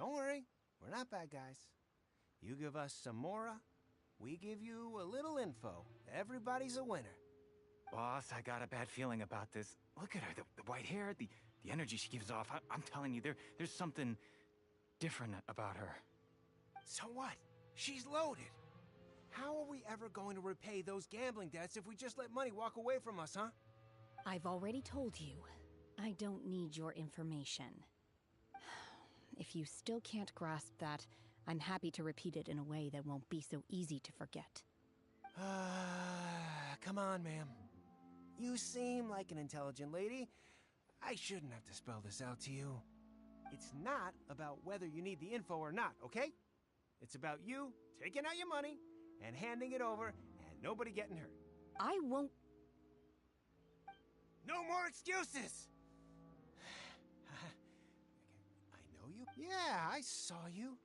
Don't worry, we're not bad guys. You give us some mora, we give you a little info. Everybody's a winner. Boss, I got a bad feeling about this. Look at her, the white hair, the energy she gives off. I'm telling you, there's something different about her. So what? She's loaded. How are we ever going to repay those gambling debts if we just let money walk away from us, huh? I've already told you, I don't need your information. If you still can't grasp that, I'm happy to repeat it in a way that won't be so easy to forget. Come on, ma'am. You seem like an intelligent lady. I shouldn't have to spell this out to you. It's not about whether you need the info or not, okay? It's about you taking out your money and handing it over and nobody getting hurt. I won't... No more excuses! I know you? Yeah, I saw you.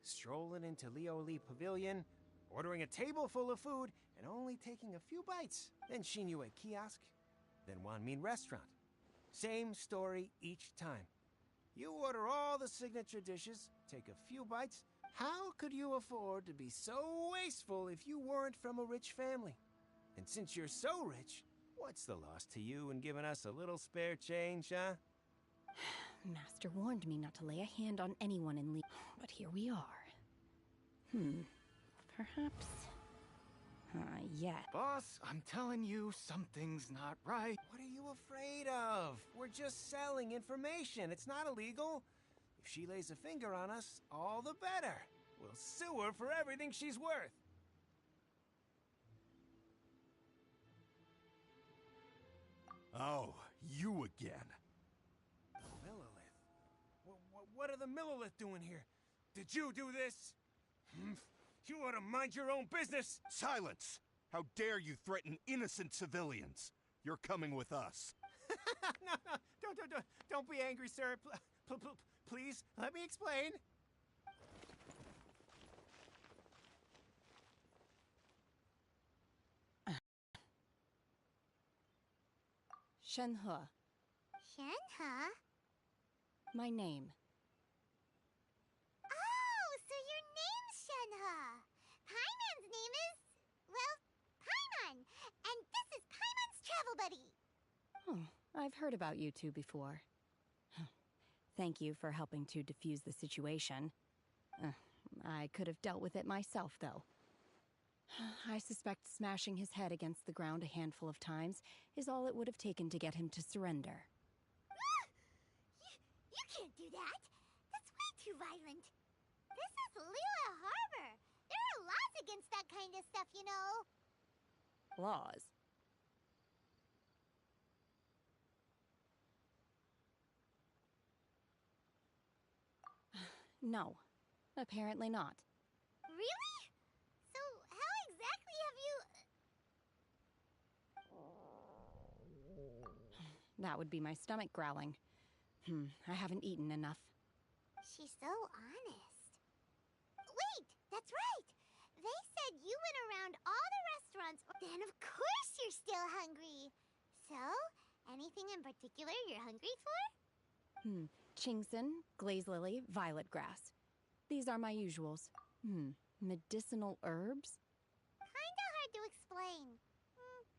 Strolling into Leo Lee Pavilion, ordering a table full of food, and only taking a few bites. Then Shinyu at kiosk, then Wanmin restaurant. Same story each time. You order all the signature dishes, take a few bites. How could you afford to be so wasteful if you weren't from a rich family? And since you're so rich, what's the loss to you in giving us a little spare change, huh? Master warned me not to lay a hand on anyone in Lee, but here we are. Perhaps... yeah. Boss, I'm telling you, something's not right. What are you afraid of? We're just selling information. It's not illegal. If she lays a finger on us, all the better. We'll sue her for everything she's worth. Oh, you again. The Millilith. What are the Millilith doing here? Did you do this? You ought to mind your own business! Silence! How dare you threaten innocent civilians? You're coming with us. No, don't be angry, sir. Please, let me explain. Shenhe, Shenhe? my name. Oh, so your name's Shenhe. Paimon's name is... well, Paimon. And this is Paimon's travel buddy. Oh, I've heard about you two before. Thank you for helping to defuse the situation. I could have dealt with it myself, though. I suspect smashing his head against the ground a handful of times is all it would have taken to get him to surrender. You can't do that. That's way too violent. This is Liyue Harbor. There are laws against that kind of stuff, you know. Laws? No, apparently not. Really? So how exactly have you... That would be my stomach growling. I haven't eaten enough. She's so honest. Wait, that's right. They said you went around all the restaurants. Then of course you're still hungry. So, anything in particular you're hungry for? Chingson, glaze lily, violet grass. These are my usuals. Medicinal herbs? Kinda hard to explain.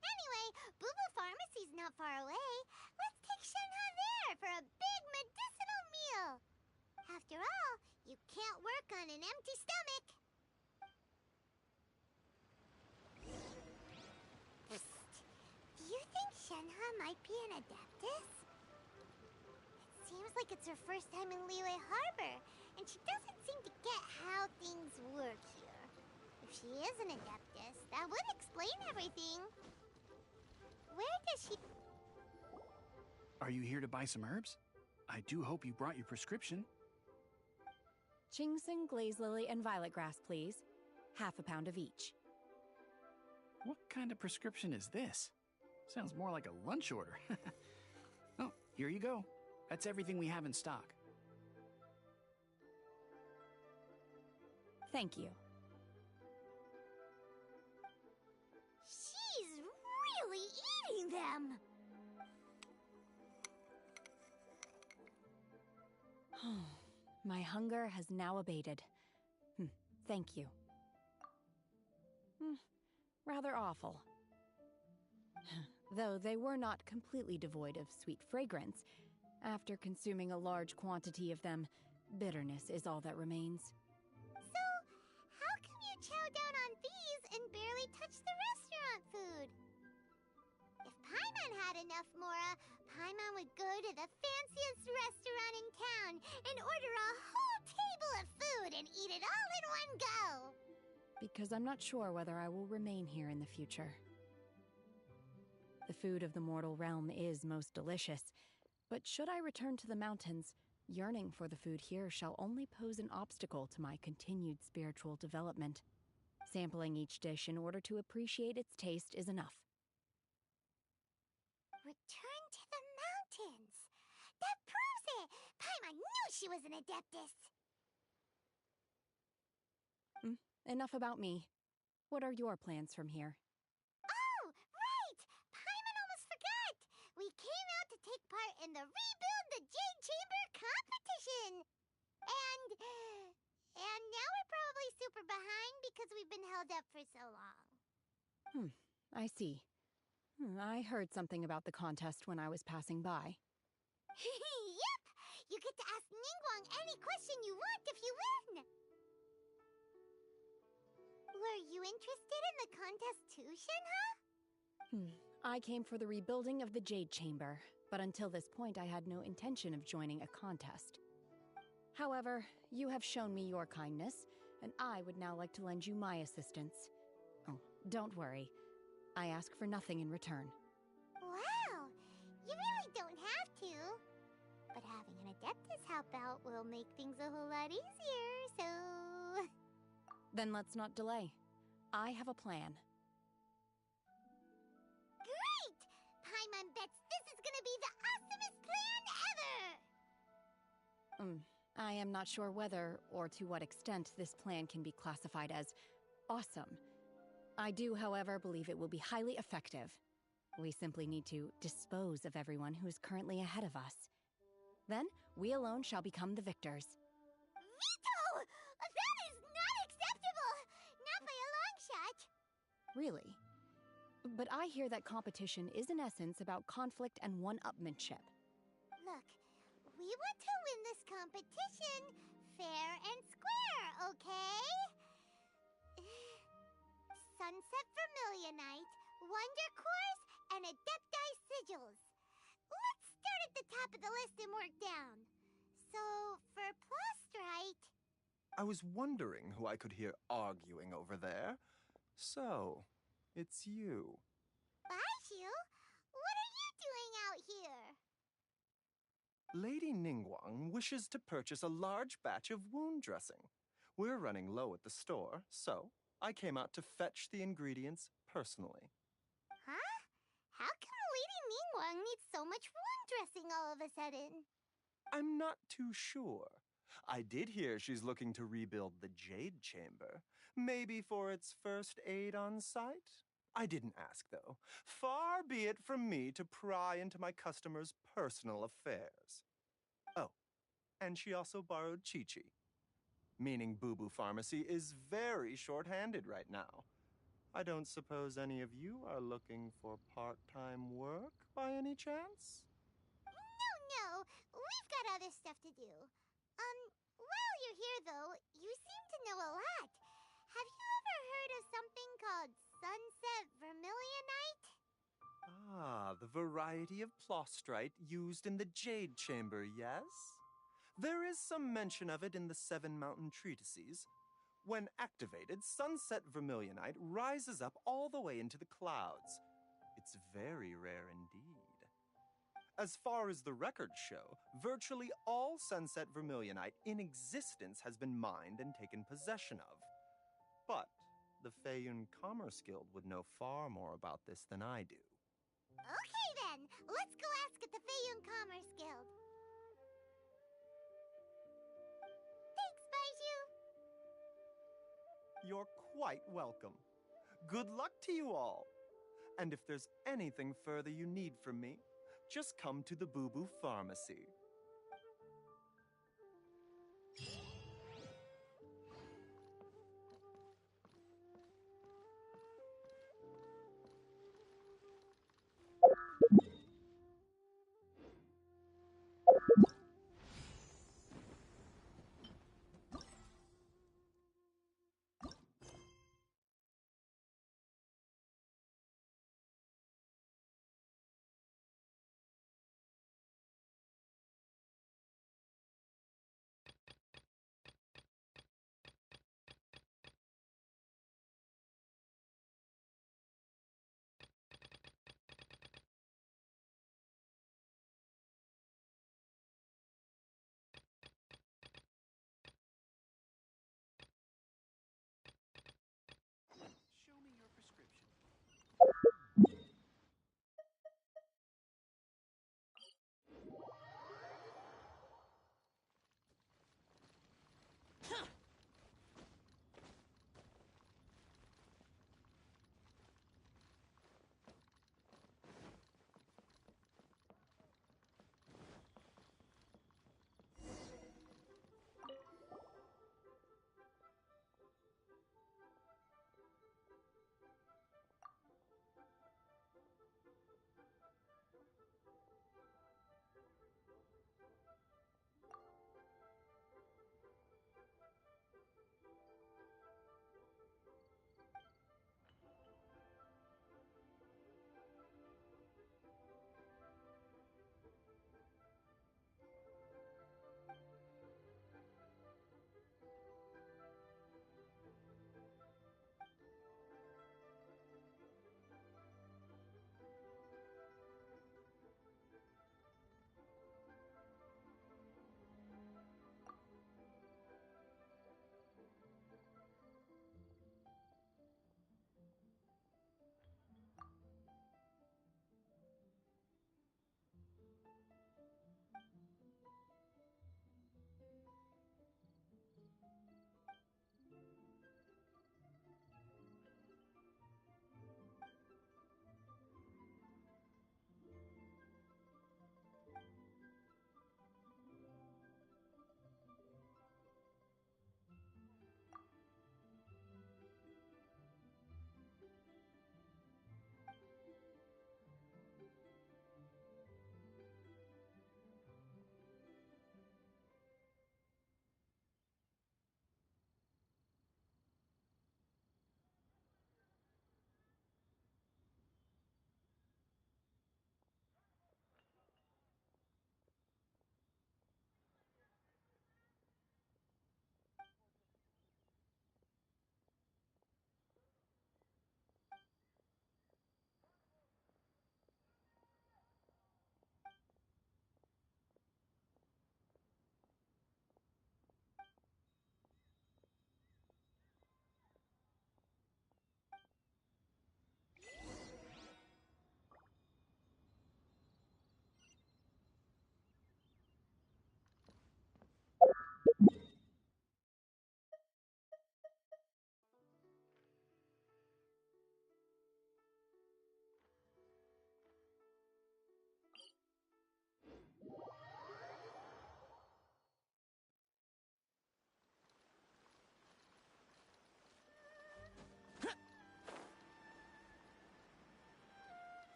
Anyway, Boo Boo Pharmacy's not far away. Let's take Shenhe there for a big medicinal meal. After all, you can't work on an empty stomach. Psst. Do you think Shenhe might be an adeptus? It seems like it's her first time in Liyue Harbor, and she doesn't seem to get how things work here. If she is an adeptus, that would explain everything. Where does she... Are you here to buy some herbs? I do hope you brought your prescription. Chingson, glaze lily, and violet grass, please. Half a pound of each. What kind of prescription is this? Sounds more like a lunch order. Oh, here you go. That's everything we have in stock. Thank you. She's really eating them! My hunger has now abated. Thank you. Rather awful. Though they were not completely devoid of sweet fragrance, after consuming a large quantity of them, bitterness is all that remains. So, how come you chow down on these and barely touch the restaurant food? If Paimon had enough, Mora, Paimon would go to the fanciest restaurant in town and order a whole table of food and eat it all in one go. Because I'm not sure whether I will remain here in the future. The food of the mortal realm is most delicious, but should I return to the mountains, yearning for the food here shall only pose an obstacle to my continued spiritual development. Sampling each dish in order to appreciate its taste is enough. Return to the mountains. That proves it. Paimon knew she was an adeptus. Enough about me. What are your plans from here? Oh, right! Paimon almost forgot! We came out to take part in the Rebuild the Jade Chamber competition! And now we're probably super behind because we've been held up for so long. I see. I heard something about the contest when I was passing by. Yep! You get to ask Ningguang any question you want if you win! Were you interested in the contest too, Shenhe? I came for the rebuilding of the Jade Chamber, but until this point I had no intention of joining a contest. However, you have shown me your kindness, and I would now like to lend you my assistance. Oh, don't worry. I ask for nothing in return. Wow! You really don't have to. But having an Adeptus help out will make things a whole lot easier, so... Then let's not delay. I have a plan. Great! Paimon bets this is gonna be the awesomest plan ever! I am not sure whether or to what extent this plan can be classified as awesome. I do, however, believe it will be highly effective. We simply need to dispose of everyone who is currently ahead of us. Then, we alone shall become the victors. Veto! That is not acceptable! Not by a long shot! Really? But I hear that competition is in essence about conflict and one-upmanship. Look, we want to win this competition fair and square, okay? Sunset Vermilionite, Wonder Cores, and Adepti Sigils. Let's start at the top of the list and work down. So, for Plostrite... I was wondering who I could hear arguing over there. So, it's you. Baishu, what are you doing out here? Lady Ningguang wishes to purchase a large batch of wound dressing. We're running low at the store, so I came out to fetch the ingredients personally. Huh? How come Lady Ningguang needs so much wound dressing all of a sudden? I'm not too sure. I did hear she's looking to rebuild the Jade Chamber. Maybe for its first aid on site? I didn't ask, though. Far be it from me to pry into my customers' personal affairs. Oh, and she also borrowed Chi-Chi. Meaning Boo Boo Pharmacy is very short-handed right now. I don't suppose any of you are looking for part-time work by any chance? No, we've got other stuff to do. While you're here, though, you seem to know a lot. Have you ever heard of something called Sunset Vermilionite? Ah, the variety of plostrite used in the Jade Chamber, yes? There is some mention of it in the Seven Mountain Treatises. When activated, Sunset Vermilionite rises up all the way into the clouds. It's very rare indeed. As far as the records show, virtually all Sunset Vermilionite in existence has been mined and taken possession of. But the Feiyun Commerce Guild would know far more about this than I do. Okay then, let's go ask at the Feiyun Commerce Guild. Thanks, Baishu. You're quite welcome. Good luck to you all. And if there's anything further you need from me, just come to the Boo Boo Pharmacy.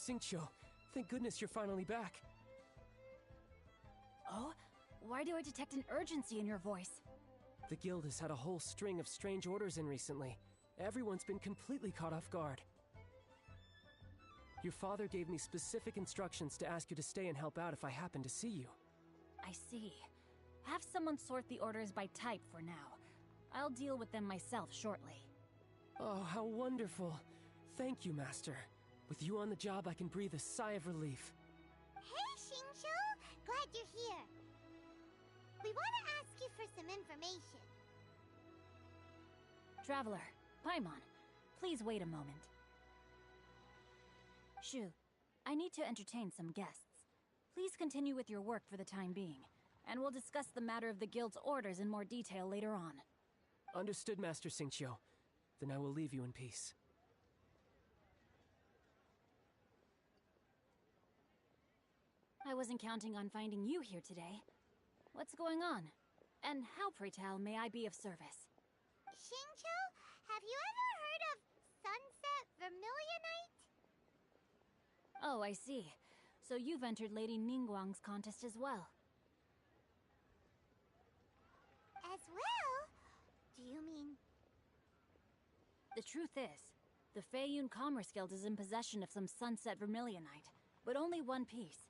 Xingqiu, thank goodness you're finally back. Oh? Why do I detect an urgency in your voice? The guild has had a whole string of strange orders in recently. Everyone's been completely caught off guard. Your father gave me specific instructions to ask you to stay and help out if I happen to see you. I see. Have someone sort the orders by type for now. I'll deal with them myself shortly. Oh, how wonderful. Thank you, Master. With you on the job, I can breathe a sigh of relief. Hey, Xingqiu! Glad you're here. We want to ask you for some information. Traveler, Paimon, please wait a moment. Shu, I need to entertain some guests. Please continue with your work for the time being, and we'll discuss the matter of the guild's orders in more detail later on. Understood, Master Xingqiu. Then I will leave you in peace. I wasn't counting on finding you here today. What's going on? And how, pray tell, may I be of service? Xingqiu, have you ever heard of Sunset Vermilionite? Oh, I see. So you've entered Lady Ningguang's contest as well. As well? Do you mean... The truth is, the Feiyun Commerce Guild is in possession of some Sunset Vermilionite, but only one piece.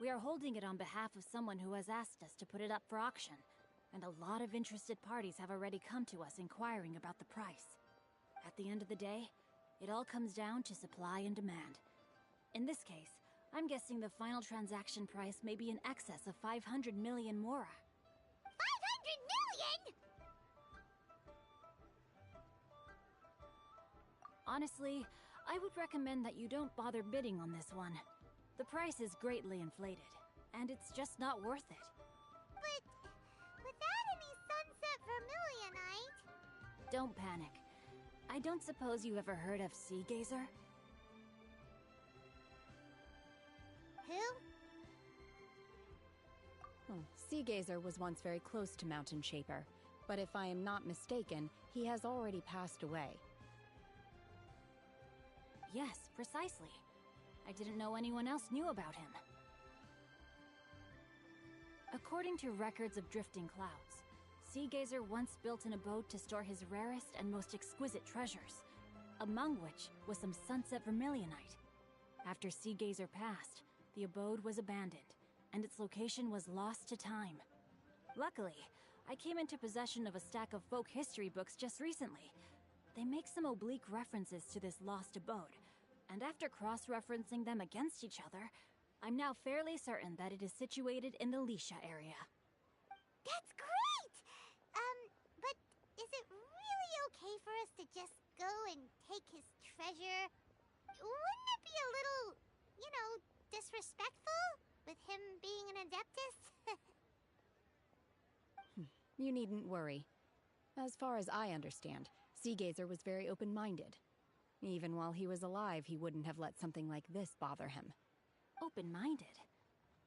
We are holding it on behalf of someone who has asked us to put it up for auction, and a lot of interested parties have already come to us inquiring about the price. At the end of the day, it all comes down to supply and demand. In this case, I'm guessing the final transaction price may be in excess of 500 million mora. 500 million?! Honestly, I would recommend that you don't bother bidding on this one. The price is greatly inflated, and it's just not worth it. But without any Sunset Vermilionite... Don't panic. I don't suppose you ever heard of Sea Gazer? Who? Sea Gazer was once very close to Mountain Shaper, but if I am not mistaken, he has already passed away. Yes, precisely. I didn't know anyone else knew about him. According to records of drifting clouds, Sea Gazer once built an abode to store his rarest and most exquisite treasures, among which was some Sunset Vermilionite. After Sea Gazer passed, the abode was abandoned, and its location was lost to time. Luckily, I came into possession of a stack of folk history books just recently. They make some oblique references to this lost abode, and after cross-referencing them against each other, I'm now fairly certain that it is situated in the Lisha area. That's great! But is it really okay for us to just go and take his treasure? Wouldn't it be a little, disrespectful? With him being an Adeptus? You needn't worry. As far as I understand, Sea Gazer was very open-minded. Even while he was alive, he wouldn't have let something like this bother him. Open-minded?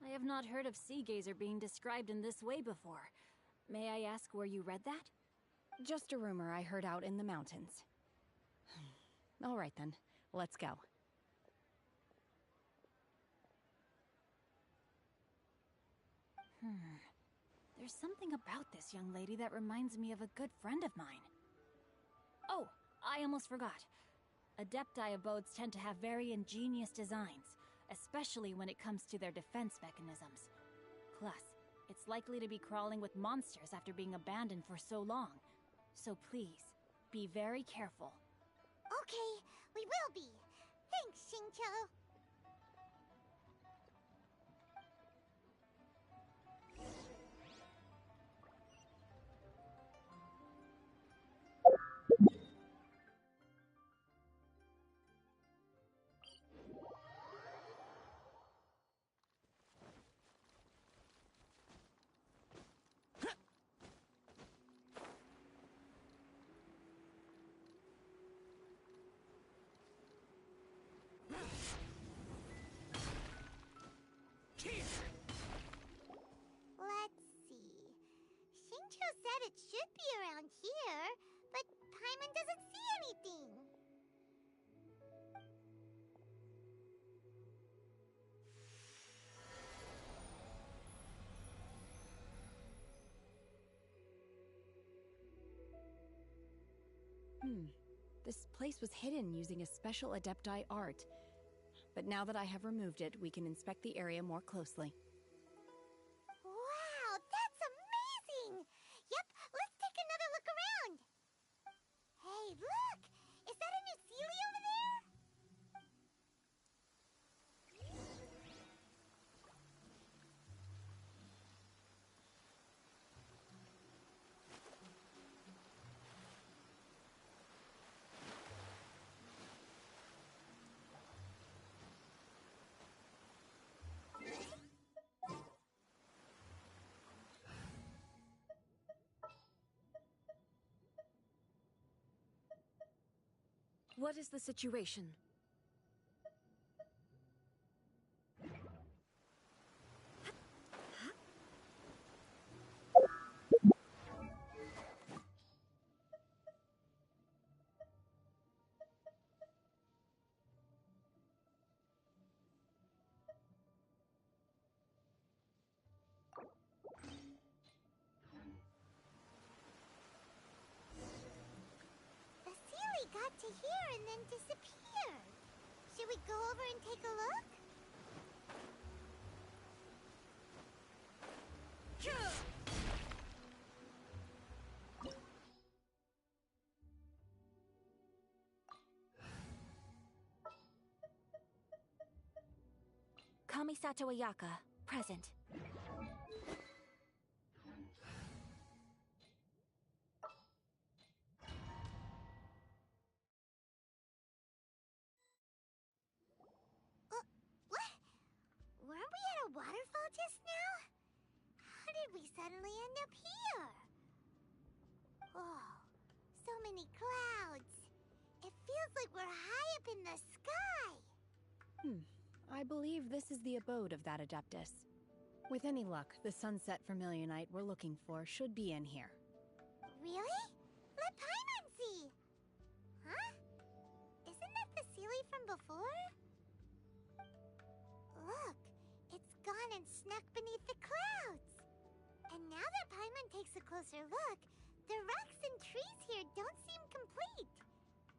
I have not heard of Sea Gazer being described in this way before. May I ask where you read that? Just a rumor I heard out in the mountains. All right then, let's go. There's something about this young lady that reminds me of a good friend of mine. Oh, I almost forgot. Adepti abodes tend to have very ingenious designs, especially when it comes to their defense mechanisms. Plus, it's likely to be crawling with monsters after being abandoned for so long. So please, be very careful. Okay, we will be. Thanks, Xingqiu. Let's see. Xingqiu said it should be around here, but Paimon doesn't see anything. This place was hidden using a special Adepti art. But now that I have removed it, we can inspect the area more closely. Wow, that's amazing! Yep, let's take another look around. Hey, look! Is that a new Sealy over there? What is the situation? The Sealy got to here and then disappeared. Should we go over and take a look? Kamisato Ayaka, present. What? Weren't we at a waterfall just now? How did we suddenly end up here? Oh, so many clouds. It feels like we're high up in the sky. I believe this is the abode of that Adeptus. With any luck, the Sunset Vermilionite we're looking for should be in here. Really? Let Paimon see. Huh? Isn't that the Sealy from before? Look, it's gone and snuck beneath the clouds. And now that Paimon takes a closer look, the rocks and trees here don't seem complete.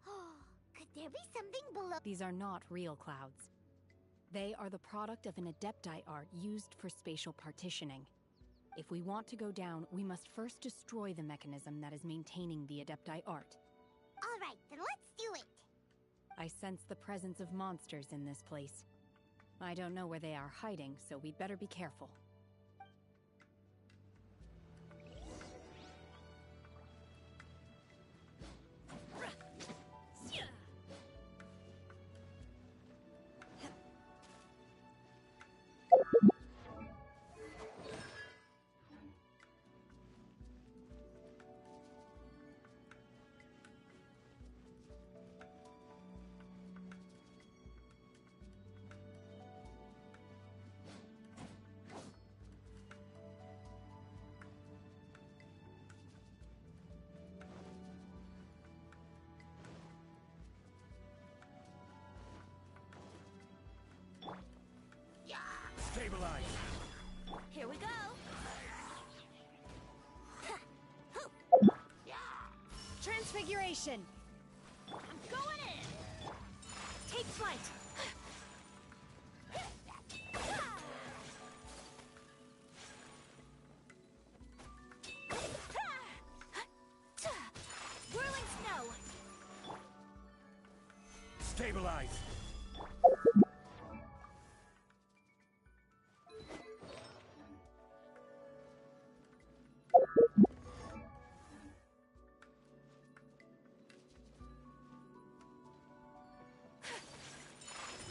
Oh, could there be something below? These are not real clouds. They are the product of an Adepti art used for spatial partitioning. If we want to go down, we must first destroy the mechanism that is maintaining the Adepti art. All right, then let's do it. I sense the presence of monsters in this place. I don't know where they are hiding, so we'd better be careful. Stabilize. Here we go! Transfiguration! I'm going in! Take flight! Whirling snow! Stabilize.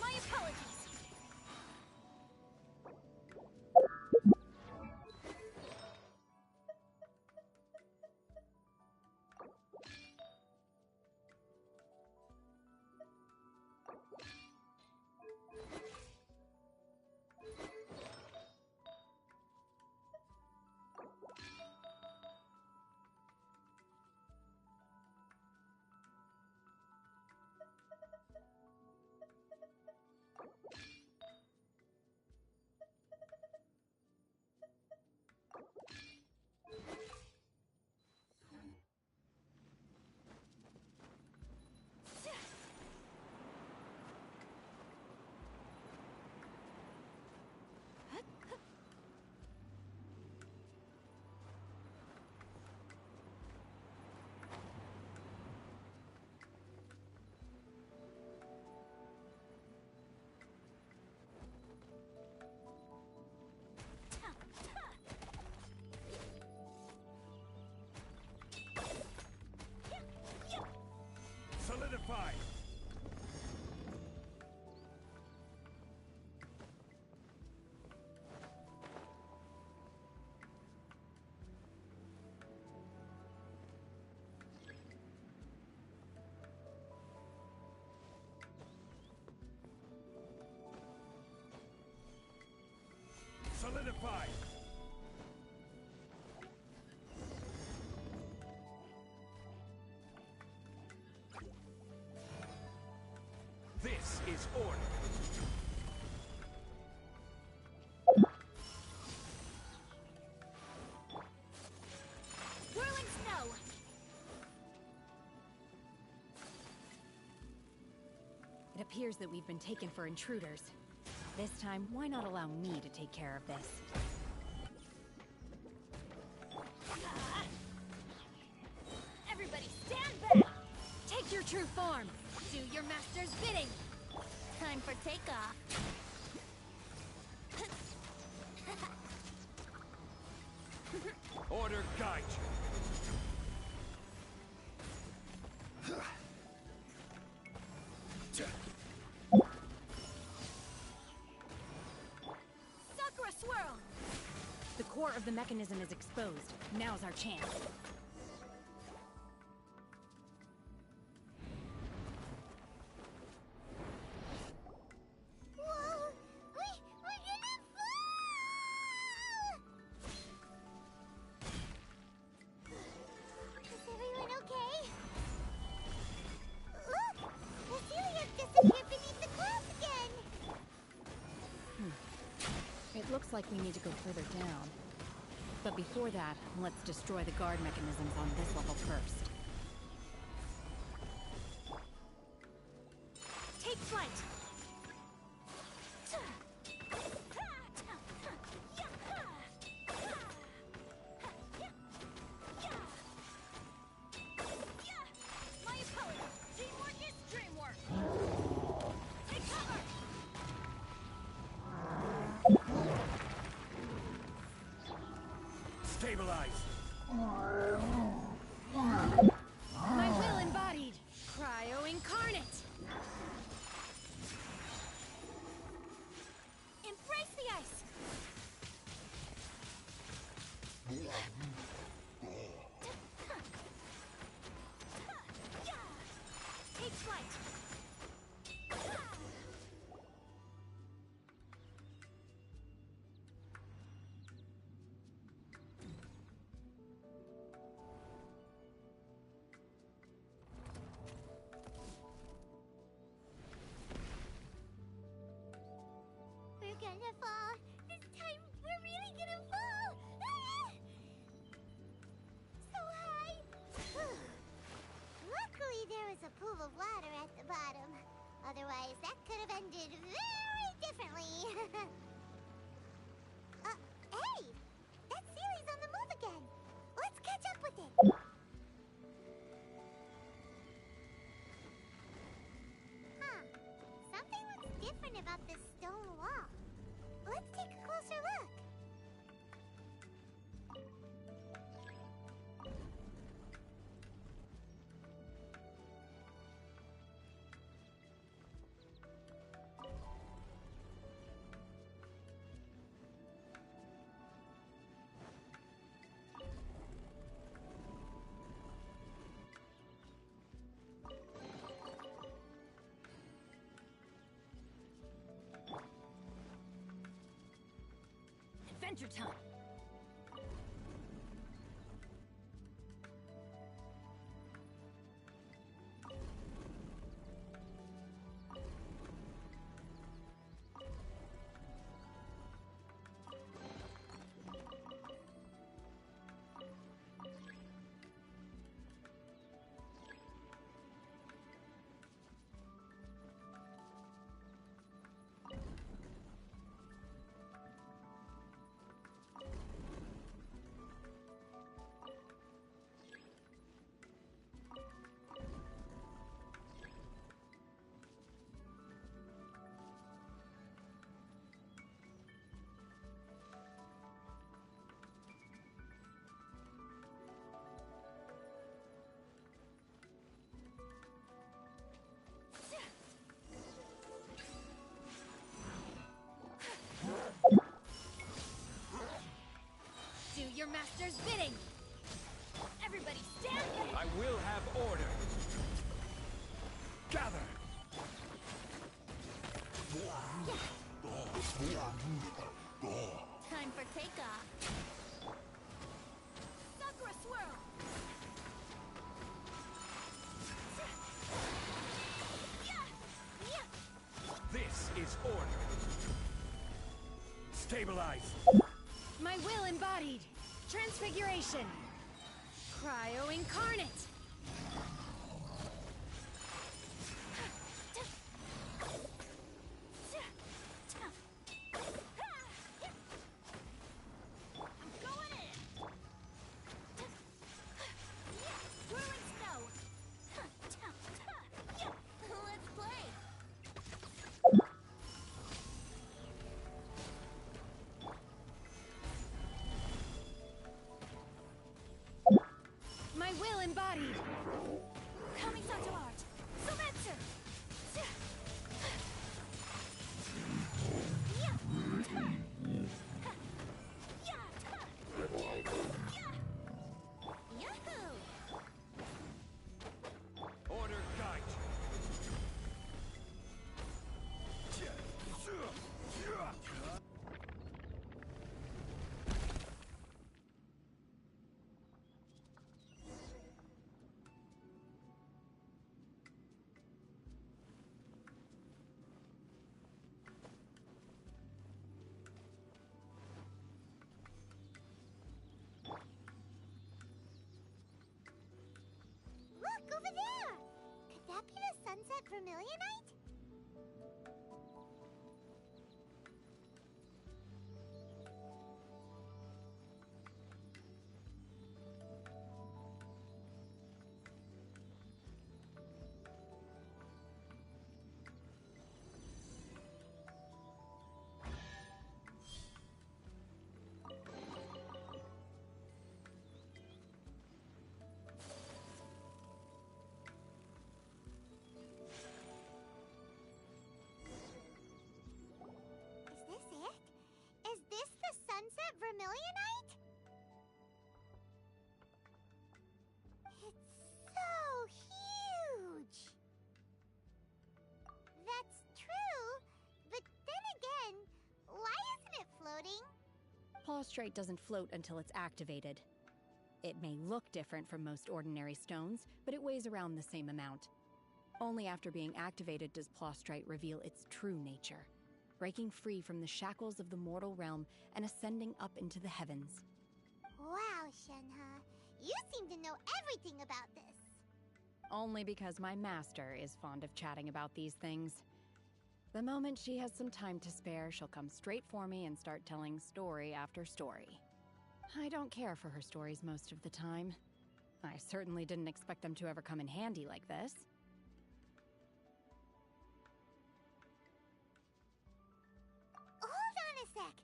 My apologies! is order. Whirling snow! It appears that we've been taken for intruders. This time, why not allow me to take care of this? Everybody stand back! Take your true form! Do your master's bidding! Time for takeoff! Order guide you. Sakura swirl! The core of the mechanism is exposed. Now's our chance. Whoa! We're gonna fall! Is everyone okay? Look! Cecilia disappeared beneath the clouds again! It looks like we need to go further down. But before that, let's destroy the guard mechanisms on this level first. Take flight! My opponent! Teamwork is dreamwork! Take cover! Stabilize. My will embodied! Cryo incarnate! Embrace the ice! Take flight! We're gonna fall. This time, we're really gonna fall. Ah! So high. Luckily, there was a pool of water at the bottom. Otherwise, that could have ended very differently. Hey! That Sealy's on the move again. Let's catch up with it. Huh. Something looks different about this stone wall. Let's take a closer look. Adventure time! Do your master's bidding! Everybody stand back! I will have order. Gather. Time for takeoff! Sakura swirl! Materialize! My will embodied. Transfiguration. Cryo incarnate. My will embodied. Coming to art. Surrender! Order guide Look, over there! Could that be the Sunset Vermilionite? Is this it? Is this the Sunset Vermilionite? It's so huge! That's true, but then again, why isn't it floating? Plaustrite doesn't float until it's activated. It may look different from most ordinary stones, but it weighs around the same amount. Only after being activated does Plaustrite reveal its true nature, breaking free from the shackles of the mortal realm and ascending up into the heavens. Wow, Shenhe, you seem to know everything about this. Only because my master is fond of chatting about these things. The moment she has some time to spare, she'll come straight for me and start telling story after story. I don't care for her stories most of the time. I certainly didn't expect them to ever come in handy like this. Hold on a sec.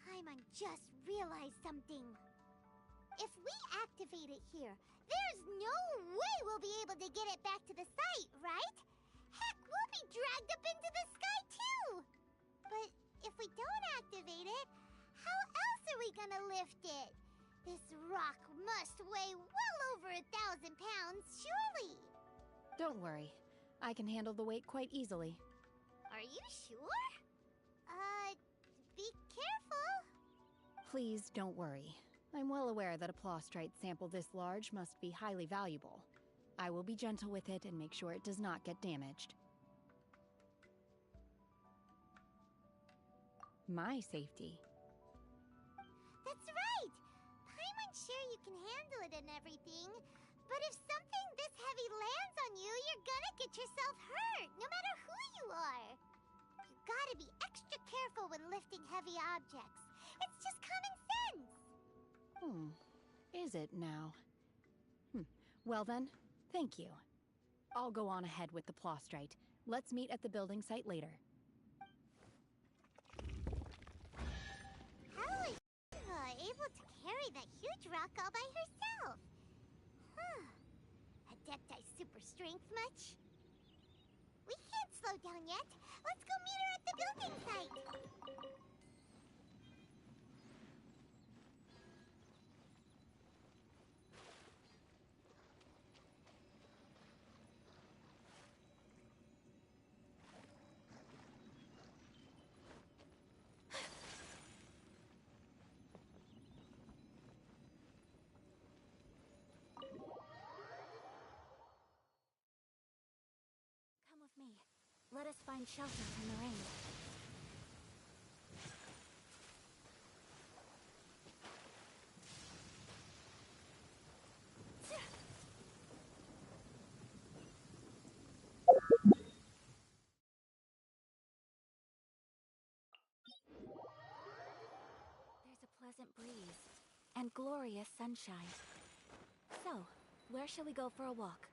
Paimon just realized something. If we activate it here, there's no way we'll be able to get it back to the site, right? Heck, we'll be dragged up into the sky too! But if we don't activate it, how else are we gonna lift it? This rock must weigh well over 1,000 pounds, surely! Don't worry. I can handle the weight quite easily. Are you sure? Be careful! Please don't worry. I'm well aware that a Plaustrite sample this large must be highly valuable. I will be gentle with it and make sure it does not get damaged. My safety. That's right! Paimon's sure you can handle it and everything, but if something this heavy lands on you, you're gonna get yourself hurt, no matter who you are. You gotta be extra careful when lifting heavy objects. It's just common sense! Is it now? Well then, thank you. I'll go on ahead with the Plaustrite. Let's meet at the building site later. How is able to carry that huge rock all by herself? Adepti super strength much? We can't slow down yet. Let's go meet her at the building site. Come with me. Let us find shelter from the rain. pleasant breeze and glorious sunshine. So, where shall we go for a walk?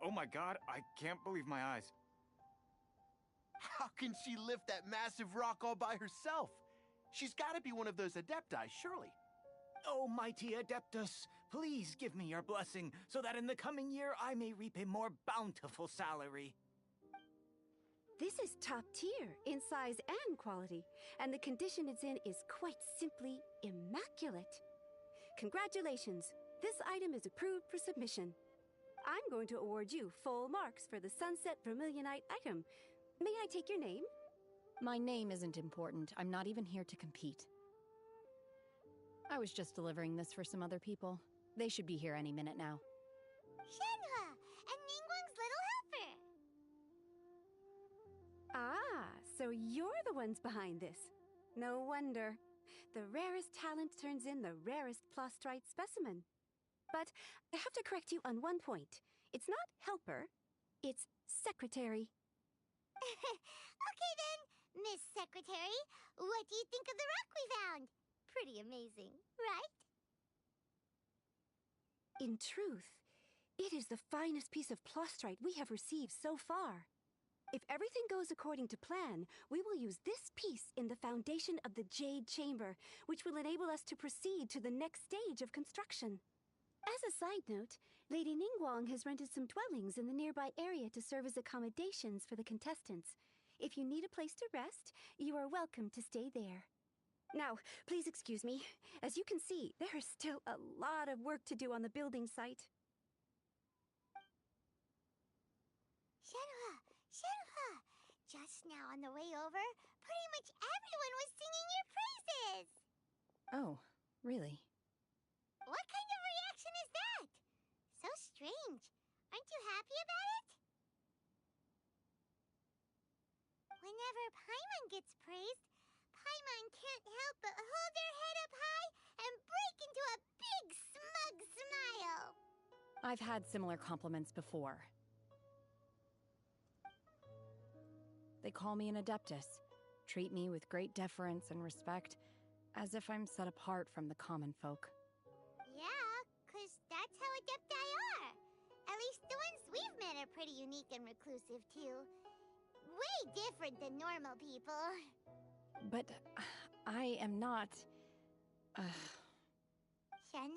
Oh my god, I can't believe my eyes. How can she lift that massive rock all by herself? She's gotta be one of those Adepti, surely. Oh, mighty Adeptus, please give me your blessing so that in the coming year I may reap a more bountiful salary. This is top tier in size and quality, and the condition it's in is quite simply immaculate. Congratulations, this item is approved for submission. I'm going to award you full marks for the Sunset Vermilionite item. May I take your name? My name isn't important. I'm not even here to compete. I was just delivering this for some other people. They should be here any minute now. Shenhe, and Ningguang's little helper. Ah, so you're the ones behind this. No wonder. The rarest talent turns in the rarest Plostrite specimen. But I have to correct you on one point. It's not helper, it's secretary. Okay then, Miss Secretary, what do you think of the rock we found? Pretty amazing, right? In truth, it is the finest piece of Plostrite we have received so far. If everything goes according to plan, we will use this piece in the foundation of the Jade Chamber, which will enable us to proceed to the next stage of construction. As a side note, Lady Ningguang has rented some dwellings in the nearby area to serve as accommodations for the contestants. If you need a place to rest, you are welcome to stay there. Now, please excuse me. As you can see, there is still a lot of work to do on the building site. Shenhe, just now on the way over, pretty much everyone was singing your praises. Oh, really? What kind of reaction is that? So strange. Aren't you happy about it? Whenever Paimon gets praised, Paimon can't help but hold their head up high and break into a big smug smile. I've had similar compliments before. They call me an Adeptus, treat me with great deference and respect, as if I'm set apart from the common folk. Yeah, 'cause that's how Adepti are. At least the ones we've met are pretty unique and reclusive, too. Way different than normal people. But I am not... Shenhe?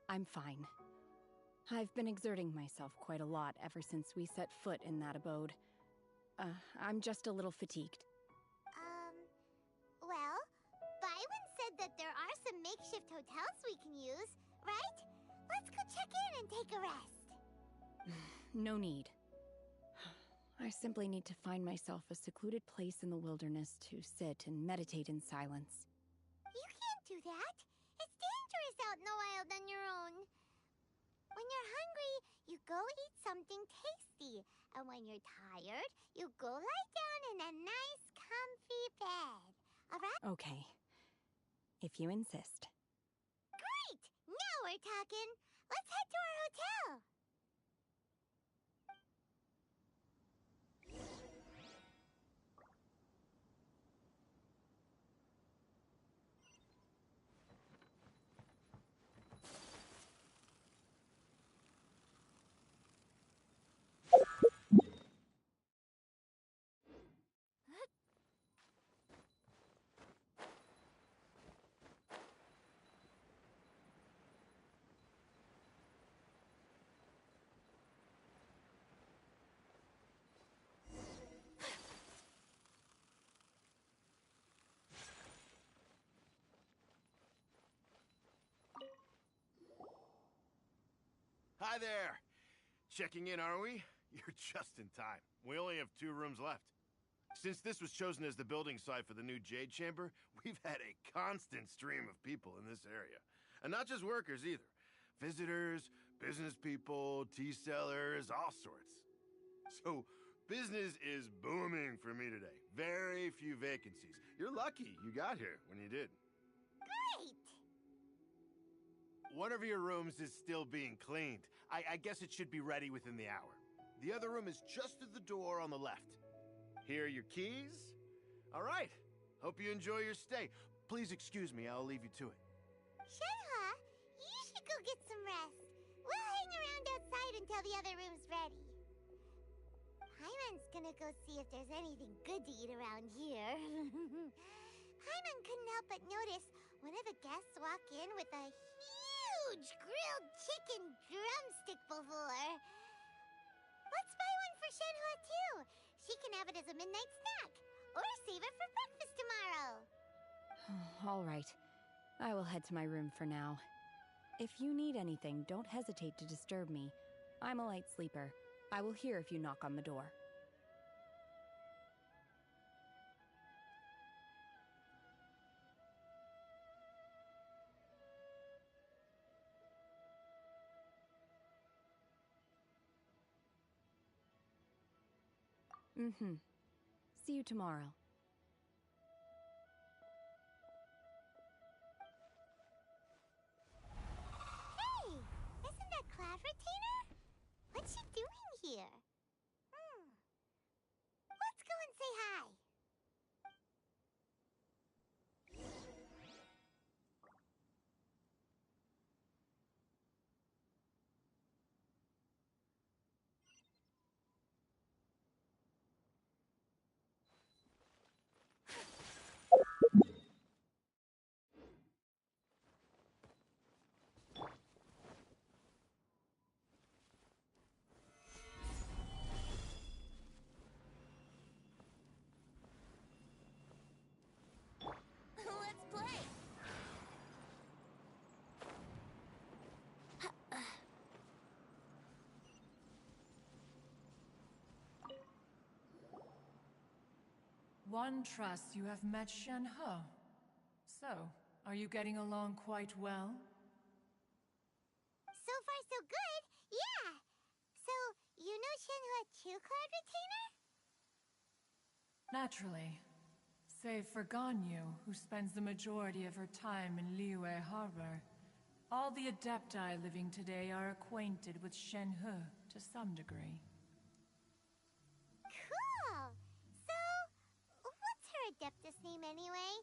I'm fine. I've been exerting myself quite a lot ever since we set foot in that abode. I'm just a little fatigued. Well, Byron said that there are some makeshift hotels we can use, right? Let's go check in and take a rest. No need. I simply need to find myself a secluded place in the wilderness to sit and meditate in silence. You can't do that. It's dangerous out in the wild on your own. When you're hungry, you go eat something tasty. And when you're tired, you go lie down in a nice, comfy bed. Alright? Okay. If you insist. Great! Now we're talking. Let's head to our hotel. Hi there! Checking in, are we? You're just in time. We only have 2 rooms left. Since this was chosen as the building site for the new Jade Chamber, we've had a constant stream of people in this area. And not just workers either. Visitors, business people, tea sellers, all sorts. So, business is booming for me today. Very few vacancies. You're lucky you got here when you did. Great! One of your rooms is still being cleaned. I guess it should be ready within the hour. The other room is just at the door on the left. Here are your keys. All right. Hope you enjoy your stay. Please excuse me, I'll leave you to it. Shenhe, you should go get some rest. We'll hang around outside until the other room's ready. Paimon's gonna go see if there's anything good to eat around here. Paimon couldn't help but notice one of the guests walk in with a huge grilled chicken drumstick before. Let's buy one for Shenhe too. She can have it as a midnight snack, or save it for breakfast tomorrow. All right. I will head to my room for now. If you need anything, don't hesitate to disturb me. I'm a light sleeper. I will hear if you knock on the door. See you tomorrow. Hey! Isn't that Cloud Retainer? What's she doing here? Let's go and say hi. Let's play. One trusts you have met Shenhe. So, are you getting along quite well? So far, so good. Yeah. So, you know Shenhe too, Cloud Retainer? Naturally. Save for Ganyu, who spends the majority of her time in Liyue Harbor. All the Adepti living today are acquainted with Shenhe to some degree. Cool. So, what's her Adeptus name anyway?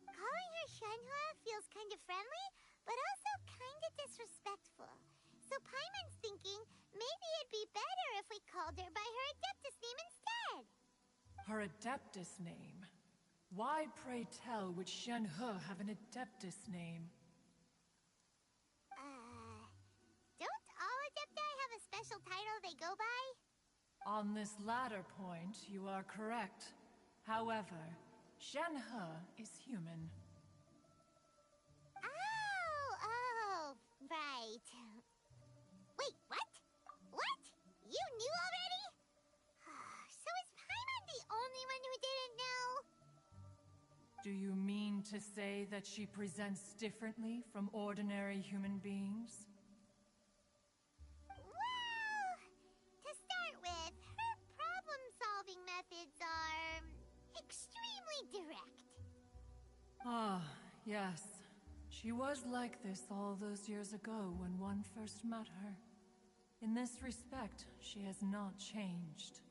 Calling her Shenhe feels kind of friendly, but also kind of disrespectful. So Paimon's thinking maybe it'd be better if we called her by her Adeptus name instead. Her Adeptus name? Why, pray tell, would Shenhe have an Adeptus name? Don't all Adepti have a special title they go by? On this latter point, you are correct. However, Shenhe is human. Oh, right. Wait, what? What? You knew already? So is Paimon the only one who didn't know? Do you mean to say that she presents differently from ordinary human beings? Well, to start with, her problem-solving methods are extremely direct. Ah, yes. She was like this all those years ago when one first met her. In this respect, she has not changed.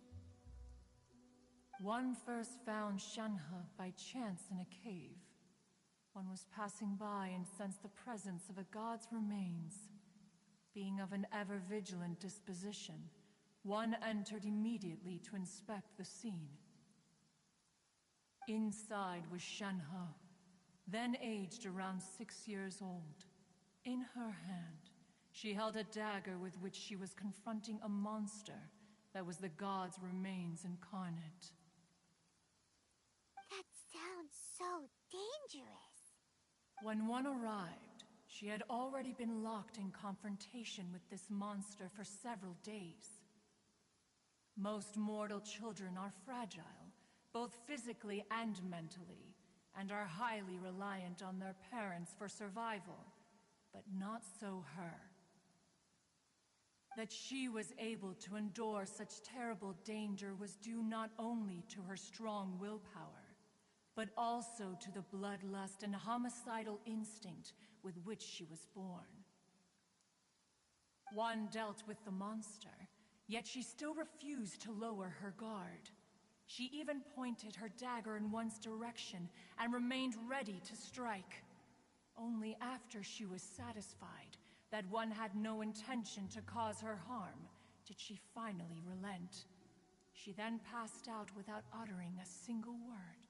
One first found Shenhe by chance in a cave. One was passing by and sensed the presence of a god's remains. Being of an ever-vigilant disposition, one entered immediately to inspect the scene. Inside was Shenhe, then aged around 6 years old. In her hand, she held a dagger with which she was confronting a monster that was the god's remains incarnate. That sounds so dangerous. When one arrived, she had already been locked in confrontation with this monster for several days. Most mortal children are fragile, both physically and mentally, and are highly reliant on their parents for survival. But not so her. That she was able to endure such terrible danger was due not only to her strong willpower, but also to the bloodlust and homicidal instinct with which she was born. One dealt with the monster, yet she still refused to lower her guard. She even pointed her dagger in one's direction and remained ready to strike. Only after she was satisfied that one had no intention to cause her harm did she finally relent. She then passed out without uttering a single word.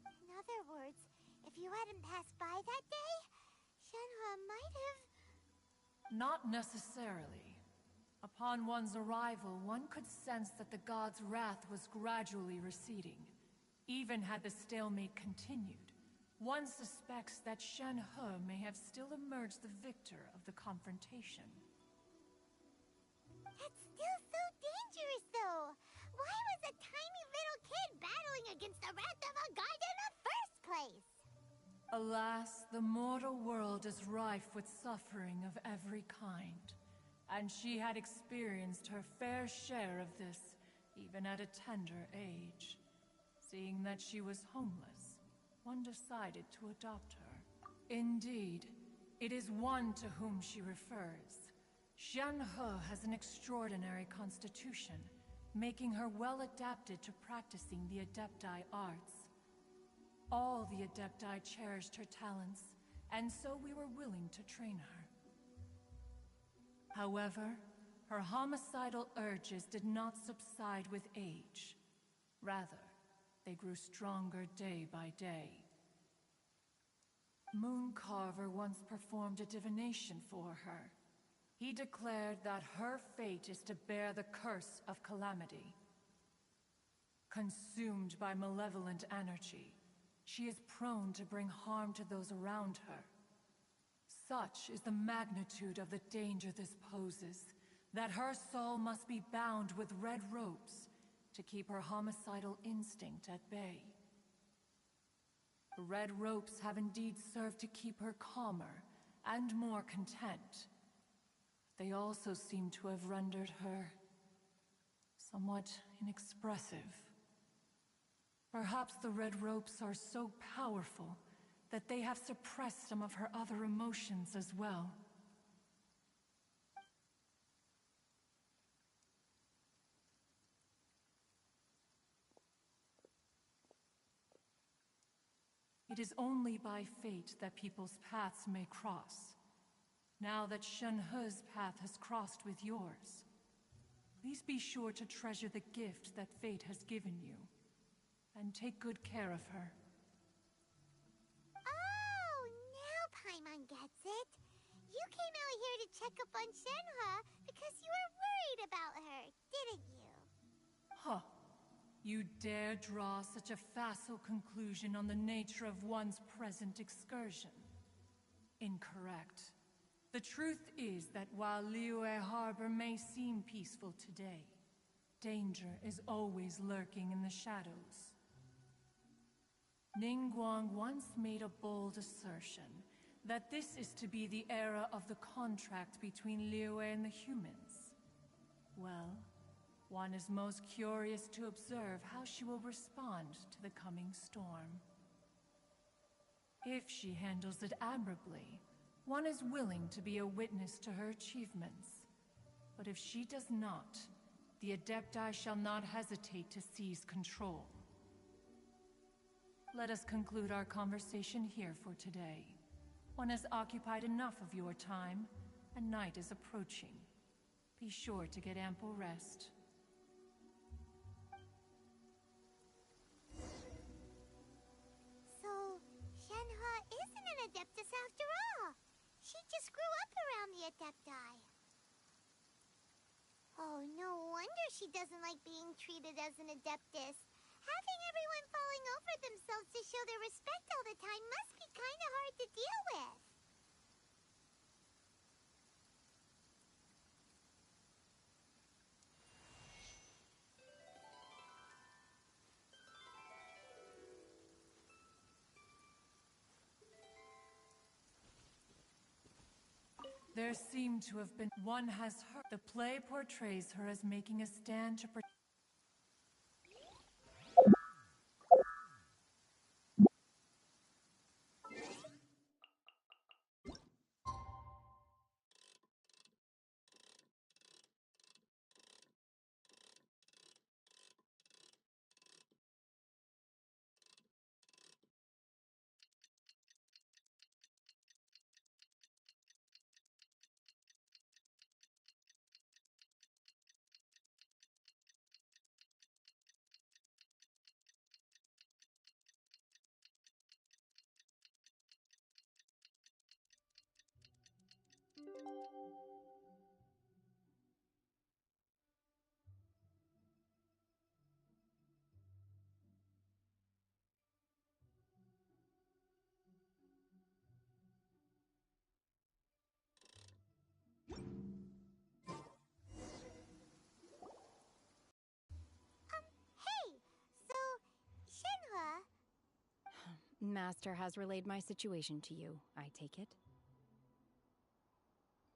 In other words, if you hadn't passed by that day, Shenhe might have... Not necessarily. Upon one's arrival, one could sense that the god's wrath was gradually receding. Even had the stalemate continued, one suspects that Shenhe may have still emerged the victor of the confrontation. That's still so dangerous, though! Why was a tiny little kid battling against the wrath of a god in the first place? Alas, the mortal world is rife with suffering of every kind, and she had experienced her fair share of this, even at a tender age. Seeing that she was homeless, one decided to adopt her. Indeed, it is one to whom she refers. Shenhe has an extraordinary constitution, making her well adapted to practicing the Adepti arts. All the Adepti cherished her talents, and so we were willing to train her. However, her homicidal urges did not subside with age. Rather, they grew stronger day by day. Mooncarver once performed a divination for her. He declared that her fate is to bear the curse of calamity. Consumed by malevolent energy, she is prone to bring harm to those around her. Such is the magnitude of the danger this poses, that her soul must be bound with red ropes to keep her homicidal instinct at bay. The red ropes have indeed served to keep her calmer and more content. They also seem to have rendered her somewhat inexpressive. Perhaps the red ropes are so powerful that they have suppressed some of her other emotions as well. It is only by fate that people's paths may cross. Now that Shenhe's path has crossed with yours, please be sure to treasure the gift that fate has given you, and take good care of her. Oh, now Paimon gets it. You came out here to check up on Shenhe because you were worried about her, didn't you? Huh. You dare draw such a facile conclusion on the nature of one's present excursion? Incorrect. The truth is that while Liyue Harbor may seem peaceful today, danger is always lurking in the shadows. Ningguang once made a bold assertion that this is to be the era of the contract between Liyue and the humans. Well, one is most curious to observe how she will respond to the coming storm. If she handles it admirably, one is willing to be a witness to her achievements. But if she does not, the Adepti shall not hesitate to seize control. Let us conclude our conversation here for today. One has occupied enough of your time, and night is approaching. Be sure to get ample rest. So, Shenhe isn't an Adeptus after all. She just grew up around the Adepti. Oh, no wonder she doesn't like being treated as an Adeptus. Having everyone falling over themselves to show their respect all the time must be kind of hard to deal with. There seem to have been... One has heard. The play portrays her as making a stand to protect... Hey! So, Shenhua... Master has relayed my situation to you, I take it.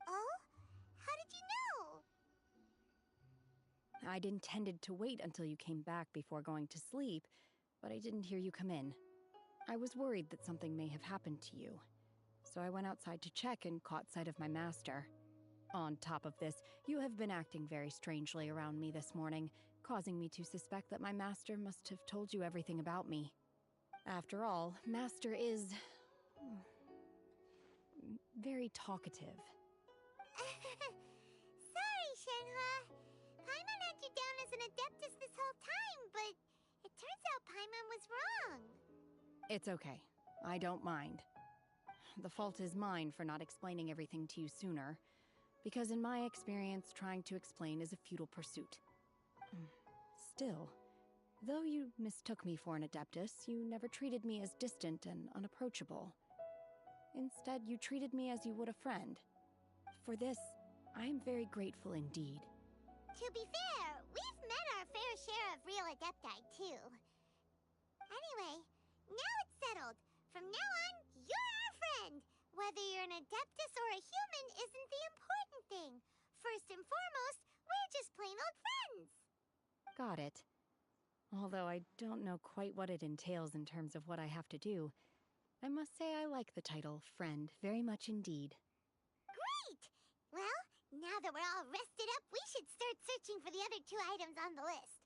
Oh? How did you know? I'd intended to wait until you came back before going to sleep, but I didn't hear you come in. I was worried that something may have happened to you, so I went outside to check and caught sight of my master. On top of this, you have been acting very strangely around me this morning, causing me to suspect that my master must have told you everything about me. After all, Master is... very talkative. Sorry, Shenhua. Paimon had you down as an Adeptus this whole time, but it turns out Paimon was wrong. It's okay. I don't mind. The fault is mine for not explaining everything to you sooner, because in my experience, trying to explain is a futile pursuit. Still, though you mistook me for an Adeptus, you never treated me as distant and unapproachable. Instead, you treated me as you would a friend. For this, I am very grateful indeed. To be fair, we've met our fair share of real Adepti, too. Anyway, now it's settled. From now on, you're our friend. Whether you're an Adeptus or a human isn't the important thing. First and foremost, we're just plain old friends. Got it. Although I don't know quite what it entails in terms of what I have to do, I must say I like the title friend very much indeed. Great! Well, now that we're all rested up, we should start searching for the other 2 items on the list.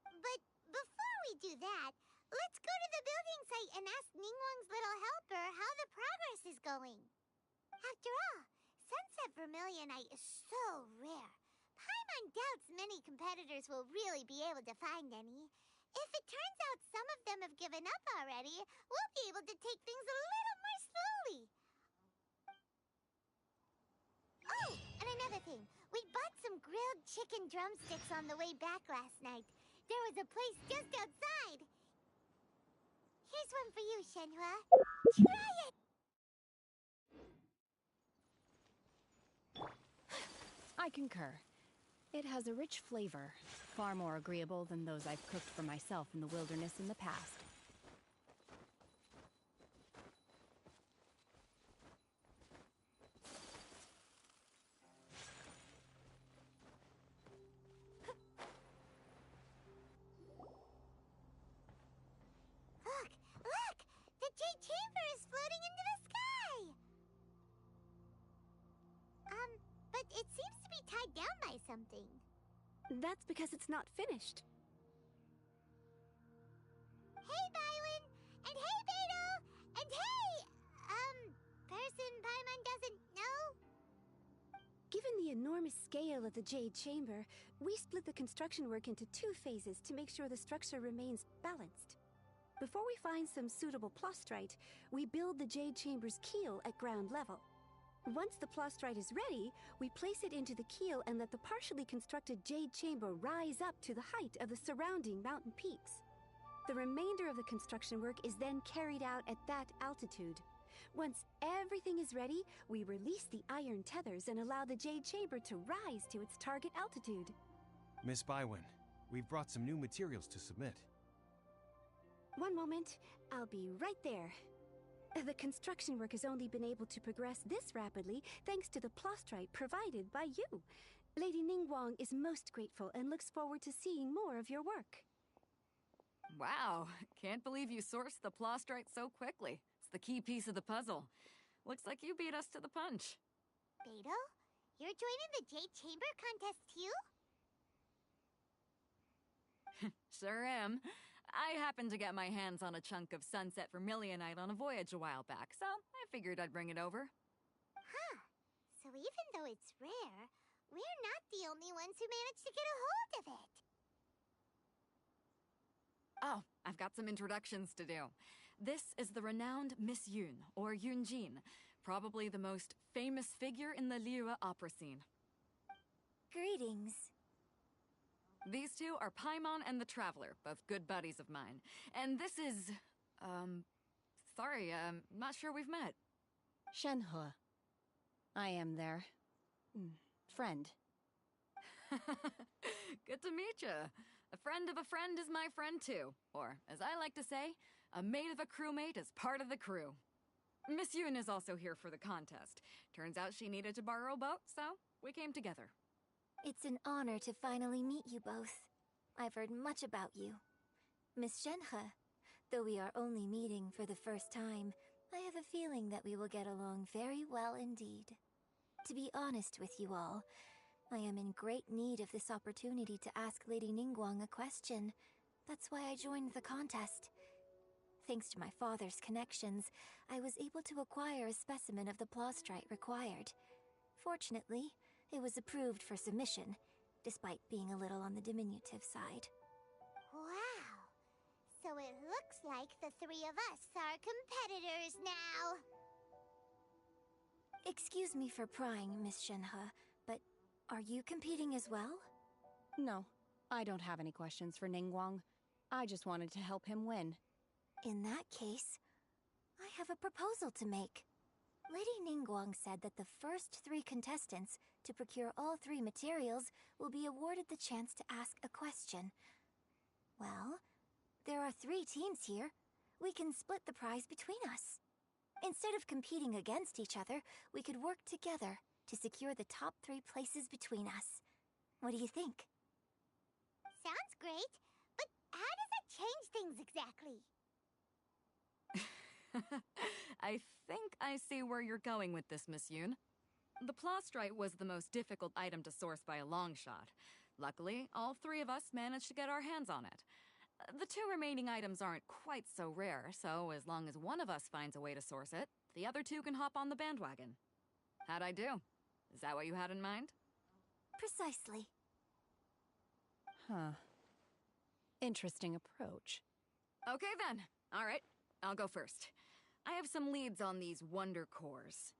But before we do that, let's go to the building site and ask Ningguang's little helper how the progress is going. After all, Sunset Vermilionite is so rare. Paimon doubts many competitors will really be able to find any. If it turns out some of them have given up already, we'll be able to take things a little more slowly. Oh, and another thing. We bought some grilled chicken drumsticks on the way back last night. There was a place just outside. Here's one for you, Shenhua. Try it! I concur. It has a rich flavor, far more agreeable than those I've cooked for myself in the wilderness in the past. Look! The Jade Chamber is floating into the sky! But it seems to be tied down by something. That's because it's not finished. Hey, Bywin! And hey, Beto! And hey, person Paimon doesn't know? Given the enormous scale of the Jade Chamber, we split the construction work into 2 phases to make sure the structure remains balanced. Before we find some suitable plastrite, we build the Jade Chamber's keel at ground level. Once the plastrite is ready, we place it into the keel and let the partially constructed Jade Chamber rise up to the height of the surrounding mountain peaks. The remainder of the construction work is then carried out at that altitude. Once everything is ready, we release the iron tethers and allow the Jade Chamber to rise to its target altitude. Miss Bywin, we've brought some new materials to submit. One moment, I'll be right there. The construction work has only been able to progress this rapidly thanks to the plostrite provided by you. Lady Ningguang is most grateful and looks forward to seeing more of your work. Wow, can't believe you sourced the plostrite so quickly. It's the key piece of the puzzle. Looks like you beat us to the punch. Beidou, you're joining the Jade Chamber contest too? Sure am. I happened to get my hands on a chunk of sunset vermilionite on a voyage a while back, so I figured I'd bring it over. Huh. So even though it's rare, we're not the only ones who managed to get a hold of it. Oh, I've got some introductions to do. This is the renowned Miss Yun, or Yunjin, probably the most famous figure in the Liyue opera scene. Greetings. These two are Paimon and the Traveler, both good buddies of mine. And this is... sorry, not sure we've met. Shenhe. I am their... friend. Good to meet you. A friend of a friend is my friend too. Or, as I like to say, a mate of a crewmate is part of the crew. Miss Yun is also here for the contest. Turns out she needed to borrow a boat, so we came together. It's an honor to finally meet you both. I've heard much about you. Miss Shenhe, though we are only meeting for the first time, I have a feeling that we will get along very well indeed. To be honest with you all, I am in great need of this opportunity to ask Lady Ningguang a question. That's why I joined the contest. Thanks to my father's connections, I was able to acquire a specimen of the plostrite required. Fortunately, it was approved for submission, despite being a little on the diminutive side. Wow. So it looks like the three of us are competitors now. Excuse me for prying, Miss Shenhe, but are you competing as well? No, I don't have any questions for Ningguang. I just wanted to help him win. In that case, I have a proposal to make. Lady Ningguang said that the first 3 contestants to procure all 3 materials will be awarded the chance to ask a question. Well, there are 3 teams here. We can split the prize between us. Instead of competing against each other, we could work together to secure the top 3 places between us. What do you think? Sounds great, but how does that change things exactly? I think I see where you're going with this, Miss Yun. The plostrite was the most difficult item to source by a long shot. Luckily, all 3 of us managed to get our hands on it. The 2 remaining items aren't quite so rare, so as long as one of us finds a way to source it, the other 2 can hop on the bandwagon. How'd I do? Is that what you had in mind? Precisely. Huh. Interesting approach. Okay then. All right, I'll go first. I have some leads on these wonder cores.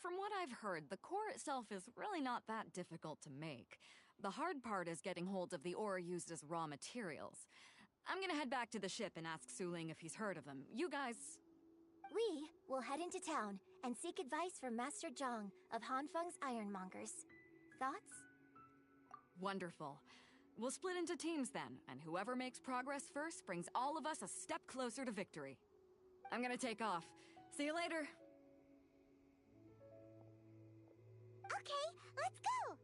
From what I've heard, the core itself is really not that difficult to make. The hard part is getting hold of the ore used as raw materials. I'm gonna head back to the ship and ask Su Ling if he's heard of them. You guys... We will head into town and seek advice from Master Zhang of Hanfeng's Ironmongers. Thoughts? Wonderful. We'll split into teams then, and whoever makes progress first brings all of us a step closer to victory. I'm gonna take off. See you later. Okay, let's go!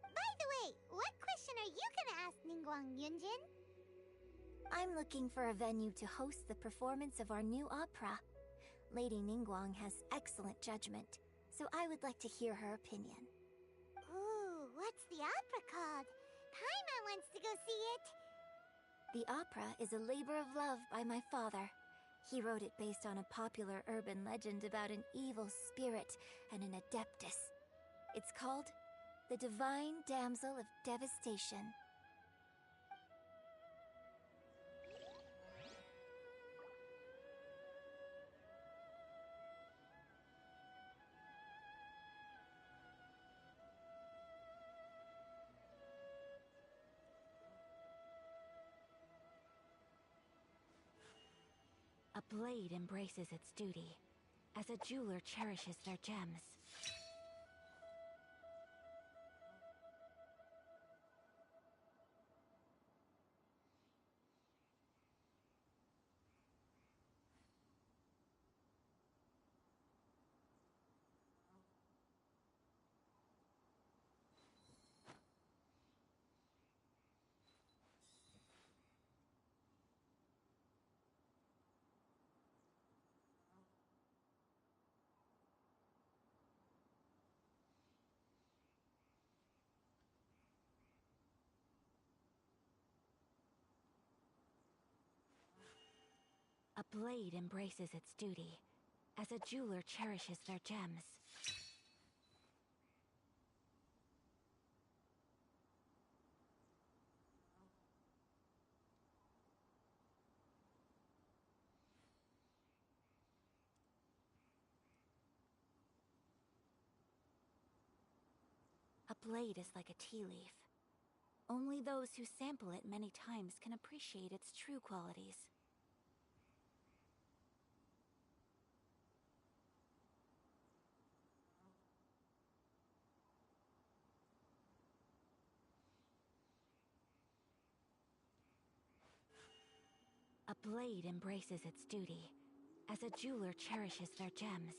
By the way, what question are you gonna ask Ningguang Yunjin? I'm looking for a venue to host the performance of our new opera. Lady Ningguang has excellent judgment, so I would like to hear her opinion. Ooh, what's the opera called? Paimon wants to go see it. The opera is a labor of love by my father. He wrote it based on a popular urban legend about an evil spirit and an adeptus. It's called The Divine Damsel of Devastation. A blade embraces its duty, as a jeweler cherishes their gems. blade embraces its duty, as a jeweler cherishes their gems. A blade is like a tea leaf. Only those who sample it many times can appreciate its true qualities. A blade embraces its duty, as a jeweler cherishes their gems.